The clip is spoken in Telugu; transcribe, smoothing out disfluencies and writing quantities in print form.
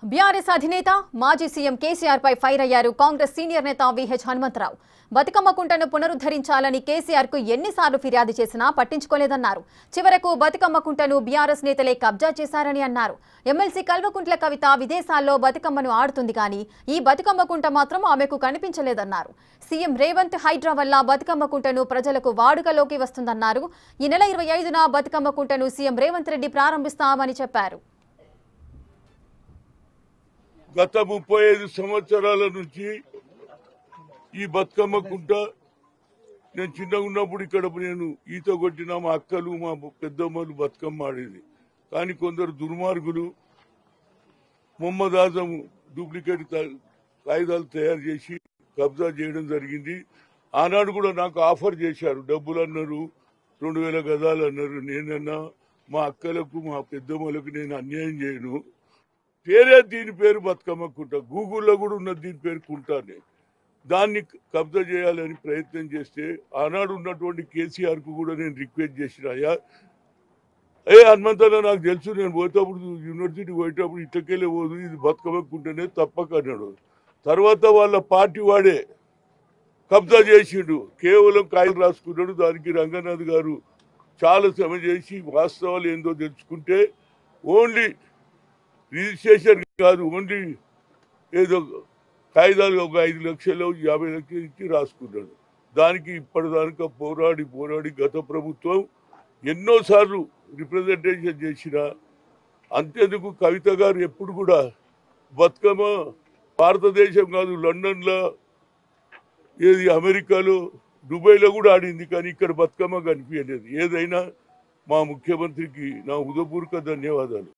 బీఆర్ఎస్ అధినేత మాజీ సీఎం కేసీఆర్ పై ఫైర్ అయ్యారు కాంగ్రెస్ సీనియర్ నేత విహెచ్ హనుమంతరావు. బతుకమ్మ కుంటను పునరుద్ధరించాలని కేసీఆర్ కు ఎన్నిసార్లు ఫిర్యాదు చేసినా పట్టించుకోలేదన్నారు. చివరకు బతుకమ్మ కుంటను బీఆర్ఎస్ నేతలే కబ్జా చేశారని అన్నారు. ఎమ్మెల్సీ కల్వకుంట్ల కవిత విదేశాల్లో బతుకమ్మను ఆడుతుంది కానీ ఈ బతుకమ్మ కుంట మాత్రం ఆమెకు కనిపించలేదన్నారు. సీఎం రేవంత్ హైడ్రా వల్ల బతుకమ్మ కుంటను ప్రజలకు వాడుకలోకి వస్తుందన్నారు. ఈ నెల 25న బతుకమ్మ కుంటను సీఎం రేవంత్ రెడ్డి ప్రారంభిస్తామని చెప్పారు. గత 35 సంవత్సరాల నుంచి ఈ బతుకమ్మ కుంట నేను చిన్నగా ఉన్నప్పుడు ఇక్కడ నేను ఈత కొట్టిన మా అక్కలు మా పెద్దమ్మలు బతుకమ్మ ఆడేది. కానీ కొందరు దుర్మార్గులు మొహమ్మద్ ఆజం డూప్లికేట్ కాగితాలు తయారు చేసి కబ్జా చేయడం జరిగింది. ఆనాడు కూడా నాకు ఆఫర్ చేశారు, డబ్బులు అన్నారు, 2000 గజాలు అన్నారు. నేనన్నా మా అక్కలకు మా పెద్దమ్మలకు నేను అన్యాయం చేయను, దీని పేరు బతుకమ్మ కుంట, గూగుల్లో కూడా ఉన్నది దీని పేరు కుంటానే, దాన్ని కబ్జా చేయాలని ప్రయత్నం చేస్తే ఆనాడు ఉన్నటువంటి కేసీఆర్ కు కూడా నేను రిక్వెస్ట్ చేసిన, అయ్యా హనుమంతరావు నాకు తెలుసు, నేను పోయేటప్పుడు యూనివర్సిటీ పోయేటప్పుడు ఇట్లకెళ్ళే పోదు, ఇది బతుకమ్మ కుంటనే తప్పక అన్నాడు. తర్వాత వాళ్ళ పార్టీ వాడే కబ్జా చేసిండు, కేవలం కాయలు రాసుకున్నాడు. దానికి రంగనాథ్ గారు చాలా శ్రమ చేసి వాస్తవాలు ఏందో తెలుసుకుంటే ఓన్లీ రిజిస్ట్రేషన్ కాదు, ఓన్లీ ఏదో కాగితాలు ఒక 5 లక్షలు 50 లక్షలు ఇచ్చి రాసుకున్నాడు. దానికి ఇప్పటిదాకా పోరాడి గత ప్రభుత్వం ఎన్నోసార్లు రిప్రజెంటేషన్ చేసిన. అంతేందుకు కవిత గారు ఎప్పుడు కూడా బతుకమ్మ భారతదేశం కాదు, లండన్లో, ఏది అమెరికాలో, దుబాయ్లో కూడా ఆడింది, కానీ ఇక్కడ బతుకమ్మ కనిపించలేదు. ఏదైనా మా ముఖ్యమంత్రికి నా హృదయపూర్వక ధన్యవాదాలు.